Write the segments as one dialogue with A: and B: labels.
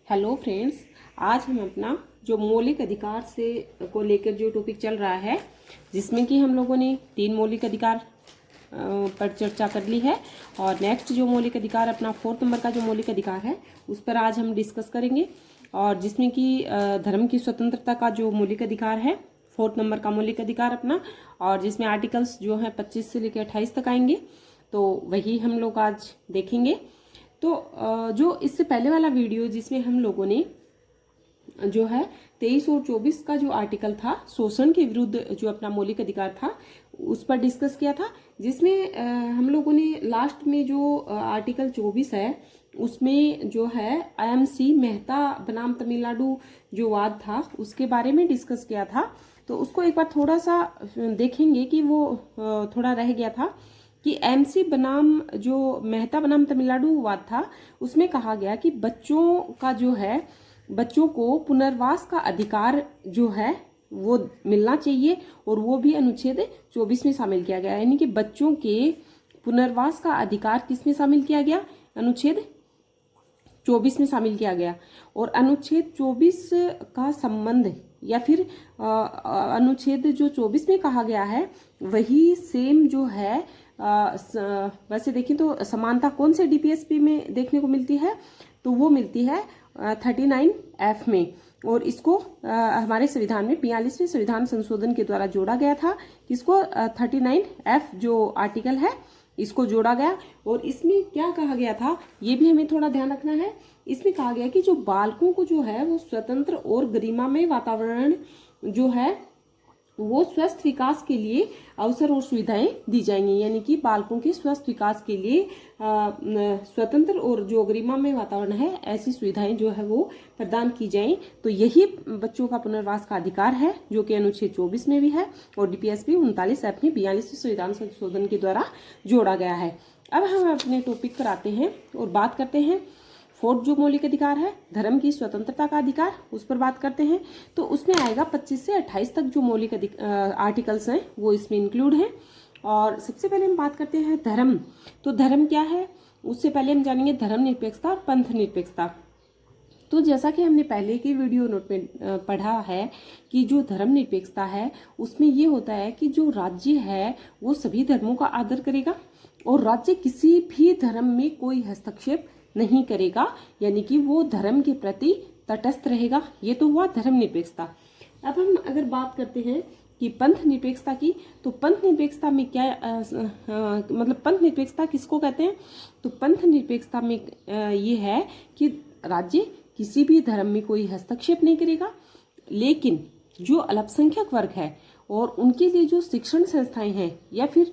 A: Hello friends, आज हम अपना जो मौलिक अधिकार से को लेकर जो टॉपिक चल रहा है, जिसमें कि हम लोगों ने 3 मौलिक अधिकार पर चर्चा कर ली है। और नेक्स्ट जो मौलिक अधिकार अपना 4th नंबर का जो मौलिक अधिकार है उस पर आज हम डिस्कस करेंगे। और जिसमें कि धर्म की स्वतंत्रता का जो मौलिक अधिकार है 4th नंबर का मौलिक अधिकार अपना, और जिसमें आर्टिकल्स जो है 25 से लेकर 28 तक आएंगे, तो वही हम लोग आज देखेंगे। तो जो इससे पहले वाला वीडियो जिसमें हम लोगों ने जो है 23 और 24 का जो आर्टिकल था, शोषण के विरुद्ध जो अपना मौलिक अधिकार था, उस पर डिस्कस किया था। जिसमें हम लोगों ने लास्ट में जो आर्टिकल 24 है उसमें जो है IMC मेहता बनाम तमिलनाडु जो वाद था उसके बारे में डिस्कस किया था। तो उसको एक बार थोड़ा सा देखेंगे कि वो थोड़ा रह गया था कि MC बनाम जो मेहता बनाम तमिलनाडु वाद था, उसमें कहा गया कि बच्चों का जो है, बच्चों को पुनर्वास का अधिकार जो है वो मिलना चाहिए, और वो भी अनुच्छेद 24 में शामिल किया गया। यानी कि बच्चों के पुनर्वास का अधिकार किस में शामिल किया गया? अनुच्छेद 24 में शामिल किया गया। और अनुच्छेद 24 का संबंध या फिर अनुच्छेद जो 24 में कहा गया है वही सेम जो है, वैसे देखें तो समानता कौन से DPSP में देखने को मिलती है? तो वो मिलती है 39F में। और इसको हमारे संविधान में 42वें संविधान संशोधन के द्वारा जोड़ा गया था। किसको? 39F जो आर्टिकल है इसको जोड़ा गया। और इसमें क्या कहा गया था ये भी हमें थोड़ा ध्यान रखना है। इसमें कहा गया कि जो बालकों को जो है वो स्वतंत्र और गरिमामय वातावरण जो है वो स्वस्थ विकास के लिए अवसर और सुविधाएं दी जाएंगी। यानी कि बालकों के स्वस्थ विकास के लिए स्वतंत्र और जो गरिमामय वातावरण है ऐसी सुविधाएं जो है वो प्रदान की जाएं। तो यही बच्चों का पुनर्वास का अधिकार है जो कि अनुच्छेद 24 में भी है और DPSP 39F में 42वें संविधान संशोधन के द्वारा जोड़ा गया है। अब हम अपने टॉपिक पर आते हैं और बात करते हैं 4th जो मौलिक अधिकार है, धर्म की स्वतंत्रता का अधिकार, उस पर बात करते हैं। तो उसमें आएगा 25 से 28 तक जो मौलिक आर्टिकल्स हैं वो इसमें इंक्लूड हैं। और सबसे पहले हम बात करते हैं धर्म। तो धर्म क्या है उससे पहले हम जानेंगे धर्मनिरपेक्षता और पंथ निरपेक्षता। तो जैसा कि हमने पहले की वीडियो नोट में पढ़ा है कि जो धर्मनिरपेक्षता है उसमें ये होता है कि जो राज्य है वो सभी धर्मों का आदर करेगा और राज्य किसी भी धर्म में कोई हस्तक्षेप नहीं करेगा, यानी कि वो धर्म के प्रति तटस्थ रहेगा। ये तो हुआ धर्मनिरपेक्षता। अब हम अगर बात करते हैं कि पंथ निरपेक्षता की, तो पंथ निरपेक्षता में क्या मतलब पंथ निरपेक्षता किसको कहते हैं? तो पंथ निरपेक्षता में ये है कि राज्य किसी भी धर्म में कोई हस्तक्षेप नहीं करेगा, लेकिन जो अल्पसंख्यक वर्ग है और उनके लिए जो शिक्षण संस्थाएं हैं या फिर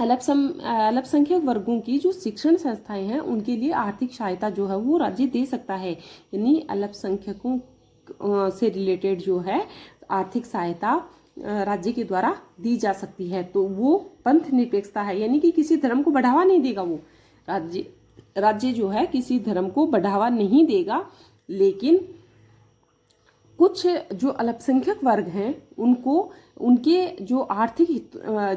A: अल्पसंख्यक वर्गों की जो शिक्षण संस्थाएं हैं उनके लिए आर्थिक सहायता जो है वो राज्य दे सकता है। यानी अल्पसंख्यकों से रिलेटेड जो है आर्थिक सहायता राज्य के द्वारा दी जा सकती है। तो वो पंथ निरपेक्षता है, यानी कि किसी धर्म को बढ़ावा नहीं देगा वो राज्य जो है किसी धर्म को बढ़ावा नहीं देगा, लेकिन कुछ जो अल्पसंख्यक वर्ग हैं उनको उनके जो आर्थिक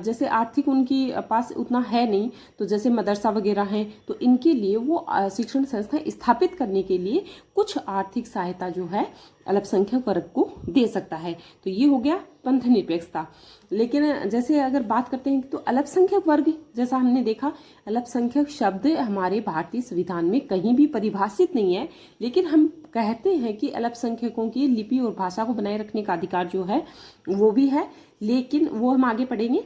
A: जैसे आर्थिक उनकी पास उतना है नहीं, तो जैसे मदरसा वगैरह हैं, तो इनके लिए वो शिक्षण संस्थाएं स्थापित करने के लिए कुछ आर्थिक सहायता जो है अल्पसंख्यक वर्ग को दे सकता है। तो ये हो गया पंथ निरपेक्षता। लेकिन जैसे अगर बात करते हैं तो अल्पसंख्यक वर्ग, जैसा हमने देखा अल्पसंख्यक शब्द हमारे भारतीय संविधान में कहीं भी परिभाषित नहीं है, लेकिन हम कहते हैं कि अल्पसंख्यकों की लिपि और भाषा को बनाए रखने का अधिकार जो है वो भी है, लेकिन वो हम आगे पढ़ेंगे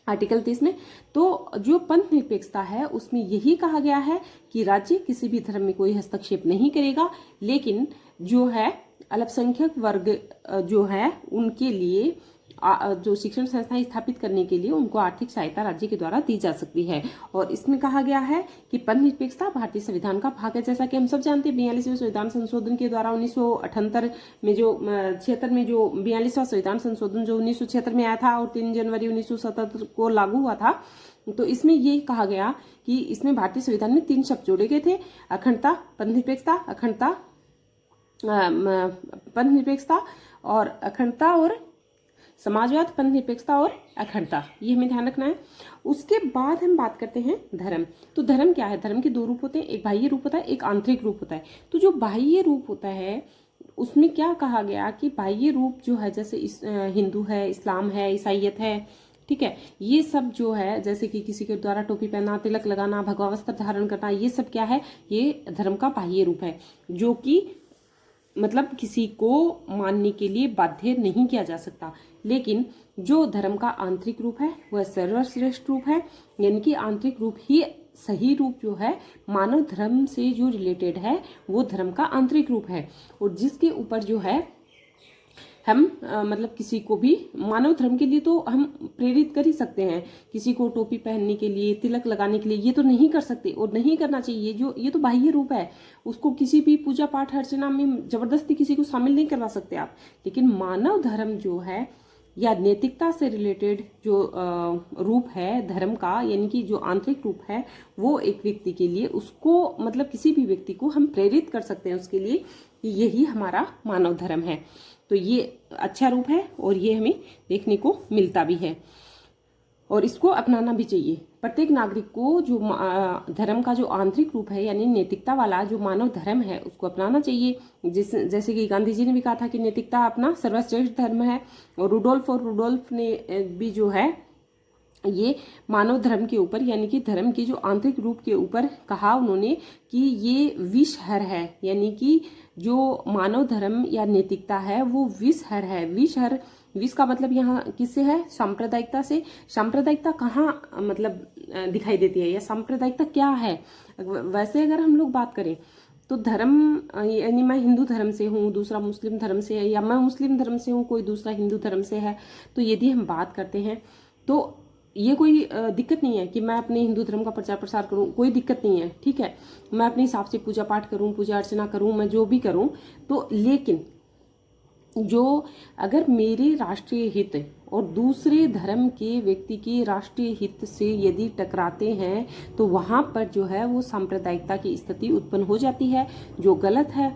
A: आर्टिकल 30 में। तो जो पंथ निरपेक्षता है उसमें यही कहा गया है कि राज्य किसी भी धर्म में कोई हस्तक्षेप नहीं करेगा, लेकिन जो है अल्पसंख्यक वर्ग जो है उनके लिए जो शिक्षण संस्थाएं स्थापित करने के लिए उनको आर्थिक सहायता राज्य के द्वारा दी जा सकती है। और इसमें कहा गया है कि पंथ निरपेक्षता भारतीय संविधान का भाग है। जैसा कि हम सब जानते हैं 42वें संविधान संशोधन के द्वारा 1978 में जो 76 में जो 42वां संविधान संशोधन जो 1976 में आया था और 3 जनवरी 1977 को लागू हुआ था, तो इसमें ये कहा गया कि इसमें भारतीय संविधान में 3 शब्द जोड़े गए थे: अखंडता, पंथ निरपेक्षता, पंथ निरपेक्षता और अखंडता और समाजवाद, पंथ निरपेक्षता और अखंडता, ये हमें ध्यान रखना है। उसके बाद हम बात करते हैं धर्म। तो धर्म क्या है? धर्म के दो रूप होते हैं, एक बाह्य रूप होता है, एक आंतरिक रूप होता है। तो जो बाह्य रूप होता है उसमें क्या कहा गया कि बाह्य रूप जो है, जैसे हिंदू है, इस्लाम है, ईसाइयत है, ठीक है, ये सब जो है, जैसे कि किसी के द्वारा टोपी पहनना, तिलक लगाना, भगवा वस्त्र धारण करना, ये सब क्या है? ये धर्म का बाह्य रूप है, जो कि मतलब किसी को मानने के लिए बाध्य नहीं किया जा सकता। लेकिन जो धर्म का आंतरिक रूप है वह सर्वश्रेष्ठ रूप है, यानी कि आंतरिक रूप ही सही रूप जो है, मानव धर्म से जो रिलेटेड है वो धर्म का आंतरिक रूप है, और जिसके ऊपर जो है हम मतलब किसी को भी मानव धर्म के लिए तो हम प्रेरित कर ही सकते हैं, किसी को टोपी पहनने के लिए, तिलक लगाने के लिए ये तो नहीं कर सकते और नहीं करना चाहिए। जो ये तो बाह्य रूप है, उसको किसी भी पूजा पाठ अर्चना में जबरदस्ती किसी को शामिल नहीं करवा सकते आप। लेकिन मानव धर्म जो है या नैतिकता से रिलेटेड जो रूप है धर्म का, यानी कि जो आंतरिक रूप है, वो एक व्यक्ति के लिए, उसको मतलब किसी भी व्यक्ति को हम प्रेरित कर सकते हैं उसके लिए कि यही हमारा मानव धर्म है। तो ये अच्छा रूप है और ये हमें देखने को मिलता भी है और इसको अपनाना भी चाहिए। प्रत्येक नागरिक को जो धर्म का जो आंतरिक रूप है, यानी नैतिकता वाला जो मानव धर्म है, उसको अपनाना चाहिए। जैसे कि गांधी जी ने भी कहा था कि नैतिकता अपना सर्वश्रेष्ठ धर्म है, और रुडोल्फ ने भी जो है ये मानव धर्म के ऊपर, यानी कि धर्म के जो आंतरिक रूप के ऊपर कहा उन्होंने कि ये विषहर है, यानी कि जो मानव धर्म या नैतिकता है वो विषहर है। विष का मतलब यहाँ किससे है? सांप्रदायिकता से। सांप्रदायिकता कहाँ मतलब दिखाई देती है, या सांप्रदायिकता क्या है? वैसे अगर हम लोग बात करें तो धर्म, यानी मैं हिंदू धर्म से हूँ, दूसरा मुस्लिम धर्म से है, या मैं मुस्लिम धर्म से हूँ, कोई दूसरा हिंदू धर्म से है, तो यदि हम बात करते हैं तो ये कोई दिक्कत नहीं है कि मैं अपने हिंदू धर्म का प्रचार प्रसार करूं, कोई दिक्कत नहीं है, ठीक है, मैं अपने हिसाब से पूजा पाठ करूं, पूजा अर्चना करूं, मैं जो भी करूं। तो लेकिन जो अगर मेरे राष्ट्रीय हित और दूसरे धर्म के व्यक्ति के राष्ट्रीय हित से यदि टकराते हैं तो वहां पर जो है वो सांप्रदायिकता की स्थिति उत्पन्न हो जाती है, जो गलत है।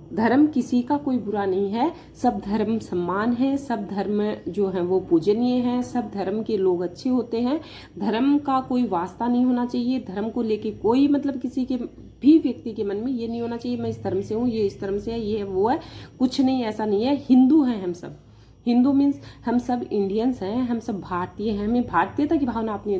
A: धर्म किसी का कोई बुरा नहीं है, सब धर्म समान है, सब धर्म जो है वो पूजनीय है, सब धर्म के लोग अच्छे होते हैं। धर्म का कोई वास्ता नहीं होना चाहिए, धर्म को लेके कोई मतलब किसी के भी व्यक्ति के मन में ये नहीं होना चाहिए मैं इस धर्म से हूँ, ये इस धर्म से है, ये वो है, कुछ नहीं, ऐसा नहीं है। हिंदू हैं हम सब, हिंदू मीन्स हम सब इंडियंस हैं, हम सब भारतीय हैं। हमें भारतीयता की भावना अपने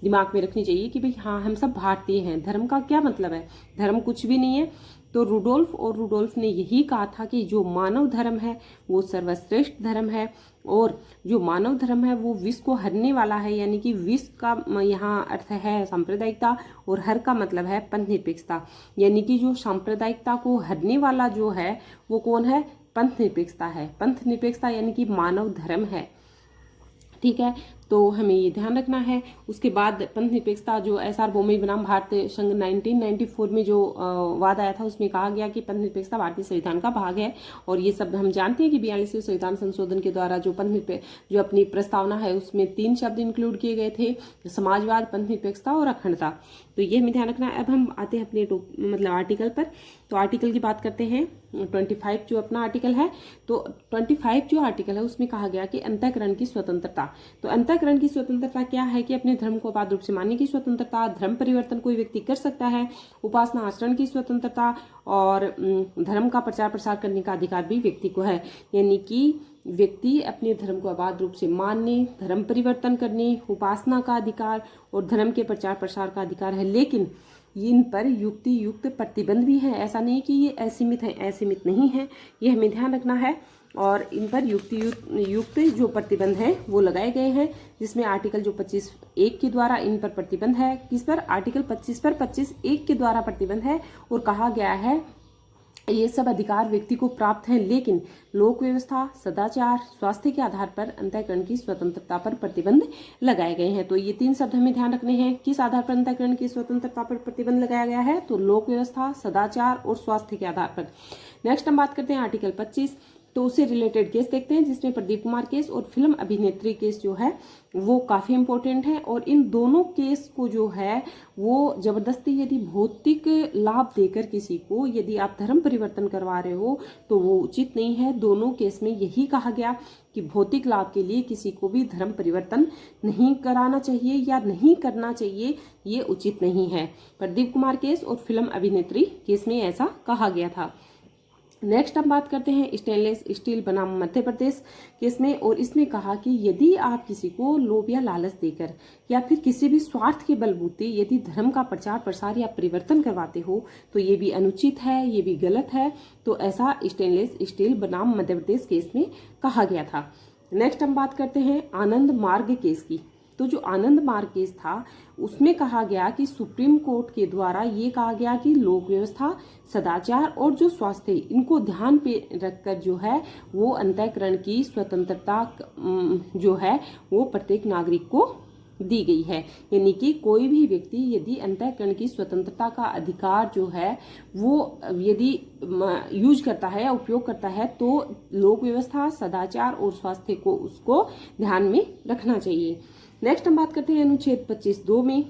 A: दिमाग में रखनी चाहिए कि भाई हाँ हम सब भारतीय हैं। धर्म का क्या मतलब है? धर्म कुछ भी नहीं है। तो रुडोल्फ ने यही कहा था कि जो मानव धर्म है वो सर्वश्रेष्ठ धर्म है, और जो मानव धर्म है वो विष को हरने वाला है, यानी कि विष का यहाँ अर्थ है सांप्रदायिकता, और हर का मतलब है पंथ निरपेक्षता, यानी कि जो सांप्रदायिकता को हरने वाला जो है वो कौन है? पंथ निरपेक्षता है। पंथ निरपेक्षता यानी कि मानव धर्म है, ठीक है, तो हमें ये ध्यान रखना है। उसके बाद पंथ निरपेक्षता जो SR बोमई बनाम भारतीय संघ 1994 में जो वाद आया था उसमें कहा गया कि पंथ निरपेक्षता भारतीय संविधान का भाग है, और ये सब हम जानते हैं कि 42वें संविधान संशोधन के द्वारा जो जो अपनी प्रस्तावना है उसमें 3 शब्द इंक्लूड किए गए थे, समाजवाद, पंथ निरपेक्षता और अखंडता। तो ये हमें ध्यान रखना है। अब हम आते हैं अपने मतलब आर्टिकल पर। तो आर्टिकल की बात करते हैं 25 जो अपना आर्टिकल है। तो 25 जो आर्टिकल है उसमें कहा गया कि अंतःकरण की स्वतंत्रता। तो अंतःकरण की स्वतंत्रता क्या है? कि अपने धर्म को अबाध रूप से मानने की स्वतंत्रता, धर्म परिवर्तन कोई व्यक्ति कर सकता है, उपासना आचरण की स्वतंत्रता, और धर्म का प्रचार प्रसार करने का अधिकार भी व्यक्ति को है। यानी कि व्यक्ति अपने धर्म को अबाध रूप से मानने, धर्म परिवर्तन करने, उपासना का अधिकार और धर्म के प्रचार प्रसार का अधिकार है। लेकिन इन पर युक्ति युक्त प्रतिबंध भी है। ऐसा नहीं कि ये असीमित है, असीमित नहीं है, ये हमें ध्यान रखना है। और इन पर युक्ति युक्त जो प्रतिबंध है वो लगाए गए हैं, जिसमें आर्टिकल जो 25(1) के द्वारा इन पर प्रतिबंध है। किस पर? आर्टिकल 25 पर 25(1) के द्वारा प्रतिबंध है, और कहा गया है ये सब अधिकार व्यक्ति को प्राप्त हैं, लेकिन लोक व्यवस्था, सदाचार, स्वास्थ्य के आधार पर अंतःकरण की स्वतंत्रता पर प्रतिबंध लगाए गए हैं। तो ये 3 शब्द हमें ध्यान रखने हैं। किस आधार पर अंतःकरण की स्वतंत्रता पर प्रतिबंध लगाया गया है? तो लोक व्यवस्था, सदाचार और स्वास्थ्य के आधार पर। नेक्स्ट हम बात करते हैं आर्टिकल 25। तो उससे रिलेटेड केस देखते हैं, जिसमें प्रदीप कुमार केस और फिल्म अभिनेत्री केस जो है वो काफी इंपॉर्टेंट है। और इन दोनों केस को जो है वो जबरदस्ती यदि भौतिक लाभ देकर किसी को यदि आप धर्म परिवर्तन करवा रहे हो तो वो उचित नहीं है। दोनों केस में यही कहा गया कि भौतिक लाभ के लिए किसी को भी धर्म परिवर्तन नहीं कराना चाहिए या नहीं करना चाहिए, ये उचित नहीं है। प्रदीप कुमार केस और फिल्म अभिनेत्री केस में ऐसा कहा गया था। नेक्स्ट हम बात करते हैं स्टेनलेस स्टील बनाम मध्य प्रदेश केस में, और इसमें कहा कि यदि आप किसी को लोभ या लालच देकर या फिर किसी भी स्वार्थ के बलबूते यदि धर्म का प्रचार प्रसार या परिवर्तन करवाते हो तो ये भी अनुचित है, ये भी गलत है। तो ऐसा स्टेनलेस स्टील बनाम मध्य प्रदेश केस में कहा गया था। नेक्स्ट हम बात करते हैं आनंद मार्ग केस की। तो जो आनंद मार्ग केस था उसमें कहा गया कि सुप्रीम कोर्ट के द्वारा ये कहा गया कि लोक व्यवस्था, सदाचार और जो स्वास्थ्य इनको ध्यान पे रखकर जो है वो अंतःकरण की स्वतंत्रता जो है वो प्रत्येक नागरिक को दी गई है। यानी कि कोई भी व्यक्ति यदि अंतःकरण की स्वतंत्रता का अधिकार जो है वो यदि यूज करता है या उपयोग करता है तो लोक व्यवस्था, सदाचार और स्वास्थ्य को उसको ध्यान में रखना चाहिए। नेक्स्ट हम बात करते हैं अनुच्छेद 25(2) में।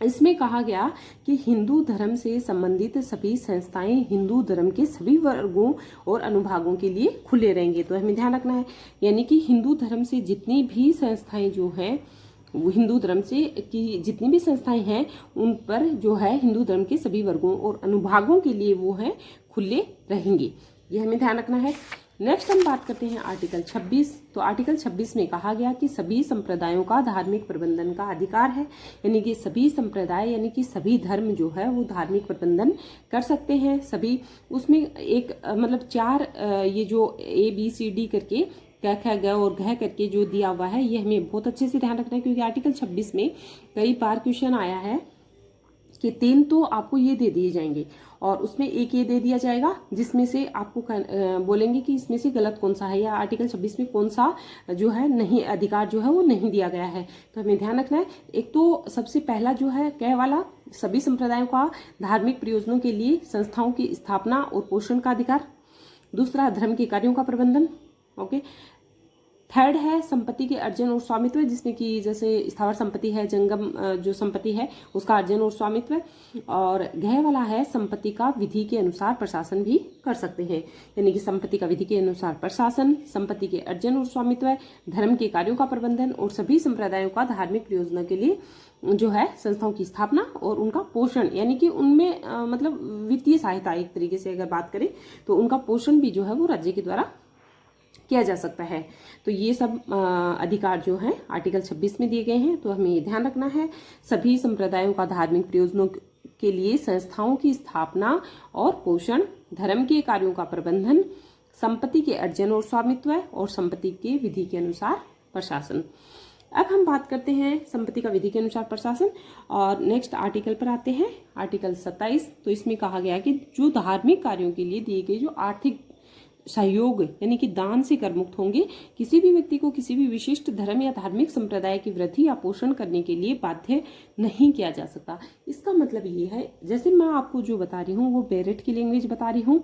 A: इसमें कहा गया कि हिंदू धर्म से संबंधित सभी संस्थाएं हिंदू धर्म के सभी वर्गों और अनुभागों के लिए खुले रहेंगे। तो हमें ध्यान रखना है, यानी कि हिंदू धर्म से जितनी भी संस्थाएं जो हैं वो हिंदू धर्म से की जितनी भी संस्थाएं हैं उन पर जो है हिंदू धर्म के सभी वर्गों और अनुभागों के लिए वो है खुले रहेंगे, ये हमें ध्यान रखना है। नेक्स्ट हम बात करते हैं आर्टिकल 26। तो आर्टिकल 26 में कहा गया कि सभी संप्रदायों का धार्मिक प्रबंधन का अधिकार है, यानी कि सभी संप्रदाय यानी कि सभी धर्म जो है वो धार्मिक प्रबंधन कर सकते हैं सभी। उसमें एक मतलब 4 ये जो ABCD करके क ख ग और घ करके जो दिया हुआ है ये हमें बहुत अच्छे से ध्यान रखना है, क्योंकि आर्टिकल 26 में कई बार क्वेश्चन आया है कि 3 तो आपको ये दे दिए जाएंगे और उसमें एक ये दे दिया जाएगा जिसमें से आपको बोलेंगे कि इसमें से गलत कौन सा है या आर्टिकल 26 में कौन सा जो है नहीं अधिकार जो है वो नहीं दिया गया है। तो हमें ध्यान रखना है। एक तो सबसे पहला जो है क वाला सभी संप्रदायों का धार्मिक प्रयोजनों के लिए संस्थाओं की स्थापना और पोषण का अधिकार। दूसरा धर्म के कार्यों का प्रबंधन। ओके। थर्ड है संपत्ति के अर्जन और स्वामित्व, जिसमें कि जैसे स्थावर संपत्ति है, जंगम जो संपत्ति है उसका अर्जन और स्वामित्व। और घ वाला है संपत्ति का विधि के अनुसार प्रशासन भी कर सकते हैं, यानी कि संपत्ति का विधि के अनुसार प्रशासन, संपत्ति के अर्जन और स्वामित्व, धर्म के कार्यों का प्रबंधन और सभी संप्रदायों का धार्मिक प्रयोजनों के लिए जो है संस्थाओं की स्थापना और उनका पोषण, यानी कि उनमें मतलब वित्तीय सहायता एक तरीके से अगर बात करें तो उनका पोषण भी जो है वो राज्य के द्वारा किया जा सकता है। तो ये सब अधिकार जो हैं आर्टिकल 26 में दिए गए हैं। तो हमें ये ध्यान रखना है सभी संप्रदायों का धार्मिक प्रयोजनों के लिए संस्थाओं की स्थापना और पोषण, धर्म के कार्यों का प्रबंधन, संपत्ति के अर्जन और स्वामित्व और संपत्ति के विधि के अनुसार प्रशासन। अब हम बात करते हैं संपत्ति का विधि के अनुसार प्रशासन और नेक्स्ट आर्टिकल पर आते हैं, आर्टिकल 27। तो इसमें कहा गया कि जो धार्मिक कार्यों के लिए दिए गए जो आर्थिक सहयोग यानी कि दान से कर मुक्त होंगे, किसी भी व्यक्ति को किसी भी विशिष्ट धर्म या धार्मिक संप्रदाय की वृद्धि या पोषण करने के लिए बाध्य नहीं किया जा सकता। इसका मतलब ये है, जैसे मैं आपको जो बता रही हूँ वो बेरेट की लैंग्वेज बता रही हूँ।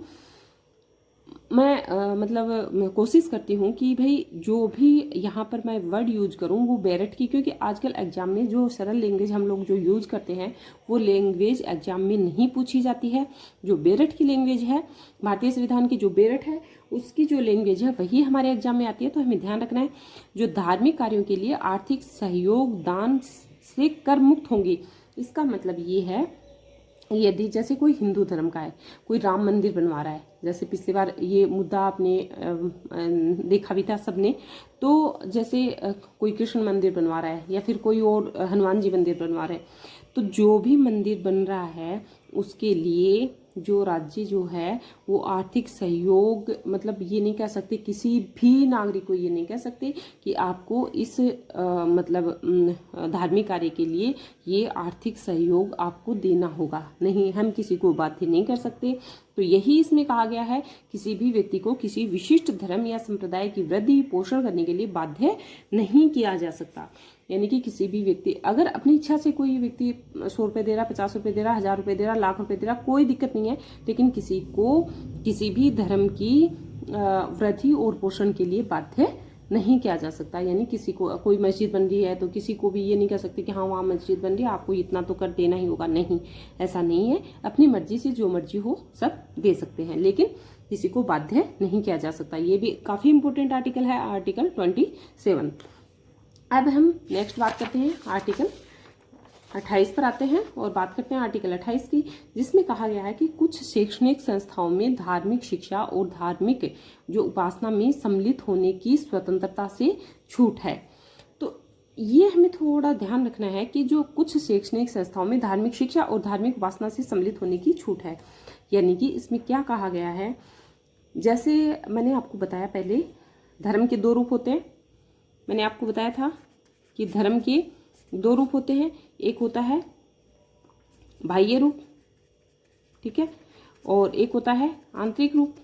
A: मैं कोशिश करती हूँ कि भाई जो भी यहाँ पर मैं वर्ड यूज करूँ वो बेरेट की, क्योंकि आजकल एग्जाम में जो सरल लैंग्वेज हम लोग जो यूज करते हैं वो लैंग्वेज एग्जाम में नहीं पूछी जाती है। जो बेरेट की लैंग्वेज है, भारतीय संविधान की जो बेरेट है उसकी जो लैंग्वेज है वही हमारे एग्जाम में आती है। तो हमें ध्यान रखना है जो धार्मिक कार्यों के लिए आर्थिक सहयोग दान से कर मुक्त होंगे। इसका मतलब ये है यदि जैसे कोई हिंदू धर्म का है, कोई राम मंदिर बनवा रहा है, जैसे पिछली बार ये मुद्दा आपने देखा भी था सबने, तो जैसे कोई कृष्ण मंदिर बनवा रहा है या फिर कोई और हनुमान जी मंदिर बनवा रहे हैं, तो जो भी मंदिर बन रहा है उसके लिए जो राज्य जो है वो आर्थिक सहयोग, मतलब ये नहीं कह सकते किसी भी नागरिक को ये नहीं कह सकते कि आपको इस धार्मिक कार्य के लिए ये आर्थिक सहयोग आपको देना होगा, नहीं, हम किसी को बाध्य नहीं कर सकते। तो यही इसमें कहा गया है किसी भी व्यक्ति को किसी विशिष्ट धर्म या संप्रदाय की वृद्धि पोषण करने के लिए बाध्य नहीं किया जा सकता। यानी कि किसी भी व्यक्ति अगर अपनी इच्छा से कोई व्यक्ति 100 रुपये दे रहा, 50 रुपये दे रहा, 1000 रुपये दे रहा, लाख रुपये दे रहा, कोई दिक्कत नहीं है, लेकिन किसी को किसी भी धर्म की वृद्धि और पोषण के लिए बाध्य नहीं किया जा सकता। यानी किसी को कोई मस्जिद बन रही है तो किसी को भी ये नहीं कह सकते कि हाँ वहाँ मस्जिद बन रही है आपको इतना तो कर देना ही होगा, नहीं, ऐसा नहीं है। अपनी मर्जी से जो मर्जी हो सब दे सकते हैं, लेकिन किसी को बाध्य नहीं किया जा सकता। ये भी काफी इंपोर्टेंट आर्टिकल है, आर्टिकल 27। अब हम नेक्स्ट बात करते हैं आर्टिकल 28 पर आते हैं और बात करते हैं आर्टिकल 28 की, जिसमें कहा गया है कि कुछ शैक्षणिक संस्थाओं में धार्मिक शिक्षा और धार्मिक जो उपासना में सम्मिलित होने की स्वतंत्रता से छूट है। तो ये हमें थोड़ा ध्यान रखना है कि जो कुछ शैक्षणिक संस्थाओं में धार्मिक शिक्षा और धार्मिक उपासना से सम्मिलित होने की छूट है, यानी कि इसमें क्या कहा गया है। जैसे मैंने आपको बताया पहले, धर्म के 2 रूप होते हैं। मैंने आपको बताया था कि धर्म के 2 रूप होते हैं, एक होता है बाह्य रूप, ठीक है, और एक होता है आंतरिक रूप,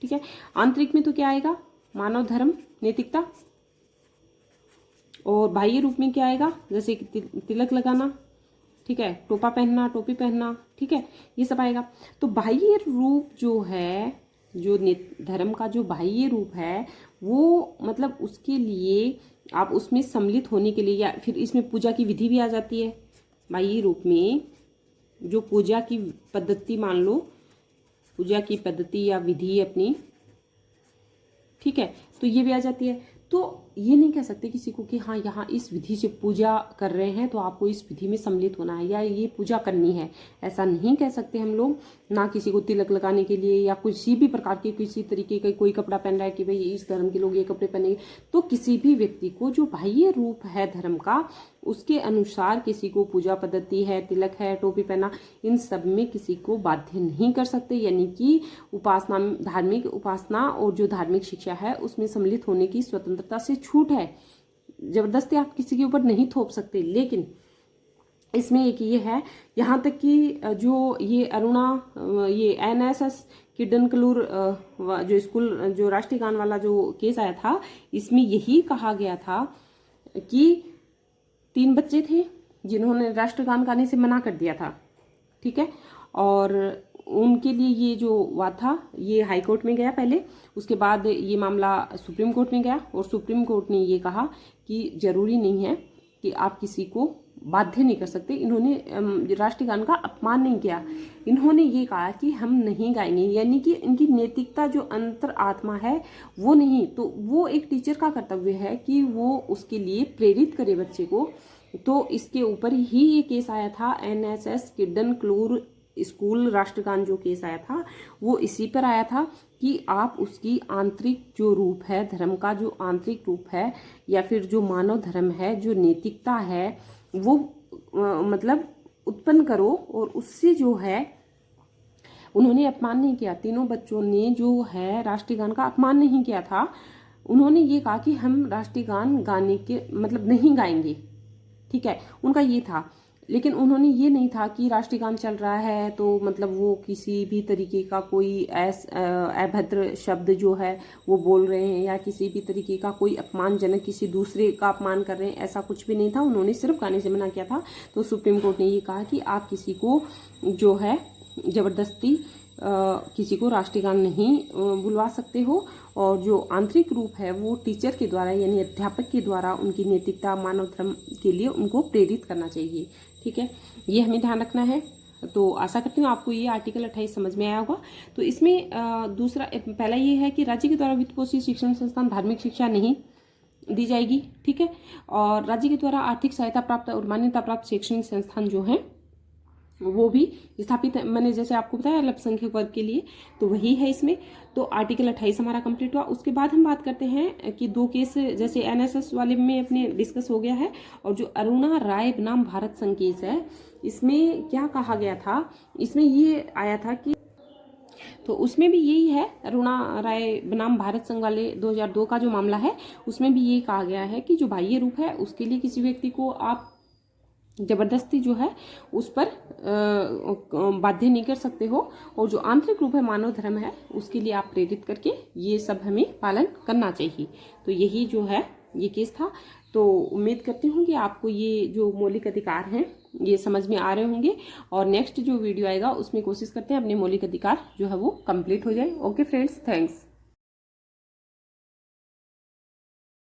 A: ठीक है। आंतरिक में तो क्या आएगा, मानव धर्म, नैतिकता, और बाह्य रूप में क्या आएगा, जैसे तिलक लगाना, ठीक है, टोपा पहनना, टोपी पहनना, ठीक है, ये सब आएगा। तो बाह्य रूप जो है, जो धर्म का जो बाह्य रूप है, वो मतलब उसके लिए आप उसमें सम्मिलित होने के लिए, या फिर इसमें पूजा की विधि भी आ जाती है। बाह्य रूप में जो पूजा की पद्धति, मान लो पूजा की पद्धति या विधि अपनी, ठीक है, तो ये भी आ जाती है। तो ये नहीं कह सकते किसी को कि हाँ यहाँ इस विधि से पूजा कर रहे हैं तो आपको इस विधि में सम्मिलित होना है या ये पूजा करनी है, ऐसा नहीं कह सकते हम लोग। ना किसी को तिलक लगाने के लिए या किसी भी प्रकार के किसी तरीके का कोई कपड़ा पहन रहा है कि भाई इस धर्म के लोग ये कपड़े पहनेंगे, तो किसी भी व्यक्ति को जो बाह्य रूप है धर्म का, उसके अनुसार किसी को पूजा पद्धति है, तिलक है, टोपी पहना, इन सब में किसी को बाध्य नहीं कर सकते। यानी कि उपासना, धार्मिक उपासना और जो धार्मिक शिक्षा है उसमें सम्मिलित होने की स्वतंत्रता से छूट है। जबरदस्ती आप किसी के ऊपर नहीं थोप सकते। लेकिन इसमें एक ये है, यहाँ तक कि जो ये अरुणा, ये एनएसएस किडनकलूर जो स्कूल, जो राष्ट्रीय गान वाला जो केस आया था, इसमें यही कहा गया था कि 3 बच्चे थे जिन्होंने राष्ट्रगान गाने से मना कर दिया था, ठीक है, और उनके लिए ये जो हुआ था ये हाई कोर्ट में गया पहले, उसके बाद ये मामला सुप्रीम कोर्ट में गया और सुप्रीम कोर्ट ने ये कहा कि जरूरी नहीं है कि आप किसी को बाध्य नहीं कर सकते। इन्होंने राष्ट्रीय गान का अपमान नहीं किया, इन्होंने ये कहा कि हम नहीं गाएंगे, यानी कि इनकी नैतिकता जो अंतर आत्मा है वो नहीं, तो वो एक टीचर का कर्तव्य है कि वो उसके लिए प्रेरित करे बच्चे को। तो इसके ऊपर ही ये केस आया था, एनएसएस किडनकलूर स्कूल राष्ट्रगान जो केस आया था वो इसी पर आया था कि आप उसकी आंतरिक जो रूप है, धर्म का जो आंतरिक रूप है या फिर जो मानव धर्म है, जो नैतिकता है, वो मतलब उत्पन्न करो। और उससे जो है उन्होंने अपमान नहीं किया, तीनों बच्चों ने जो है राष्ट्रीय गान का अपमान नहीं किया था। उन्होंने ये कहा कि हम राष्ट्रीय गान गाने के मतलब नहीं गाएंगे, ठीक है, उनका ये था। लेकिन उन्होंने ये नहीं था कि राष्ट्रीय गान चल रहा है तो मतलब वो किसी भी तरीके का कोई अभद्र शब्द जो है वो बोल रहे हैं या किसी भी तरीके का कोई अपमानजनक किसी दूसरे का अपमान कर रहे हैं, ऐसा कुछ भी नहीं था। उन्होंने सिर्फ गाने से मना किया था। तो सुप्रीम कोर्ट ने ये कहा कि आप किसी को जो है जबरदस्ती किसी को राष्ट्रीय गान नहीं बुलवा सकते हो, और जो आंतरिक रूप है वो टीचर के द्वारा यानी अध्यापक के द्वारा उनकी नैतिकता, मानव धर्म के लिए उनको प्रेरित करना चाहिए, ठीक है, ये हमें ध्यान रखना है। तो आशा करती हूँ आपको ये आर्टिकल 28 समझ में आया होगा। तो इसमें दूसरा, पहला ये है कि राज्य के द्वारा वित्त पोषित शिक्षण संस्थान धार्मिक शिक्षा नहीं दी जाएगी, ठीक है, और राज्य के द्वारा आर्थिक सहायता प्राप्त और मान्यता प्राप्त शैक्षणिक संस्थान जो हैं वो भी स्थापित, मैंने जैसे आपको बताया अल्पसंख्यक वर्ग के लिए, तो वही है इसमें। तो आर्टिकल 28 हमारा कंप्लीट हुआ। उसके बाद हम बात करते हैं कि 2 केस जैसे एनएसएस वाले में अपने डिस्कस हो गया है, और जो अरुणा राय बनाम भारत संघ केस है, इसमें क्या कहा गया था, इसमें ये आया था कि, तो उसमें भी यही है, अरुणा राय बनाम भारत संघ वाले 2002 का जो मामला है उसमें भी ये कहा गया है कि जो बाह्य रूप है उसके लिए किसी व्यक्ति को आप जबरदस्ती जो है उस पर बाध्य नहीं कर सकते हो, और जो आंतरिक रूप है मानव धर्म है उसके लिए आप प्रेरित करके ये सब हमें पालन करना चाहिए। तो यही जो है ये केस था। तो उम्मीद करती हूँ कि आपको ये जो मौलिक अधिकार हैं ये समझ में आ रहे होंगे। और नेक्स्ट जो वीडियो आएगा उसमें कोशिश करते हैं अपने मौलिक अधिकार जो है वो कंप्लीट हो जाए। Okay friends, thanks.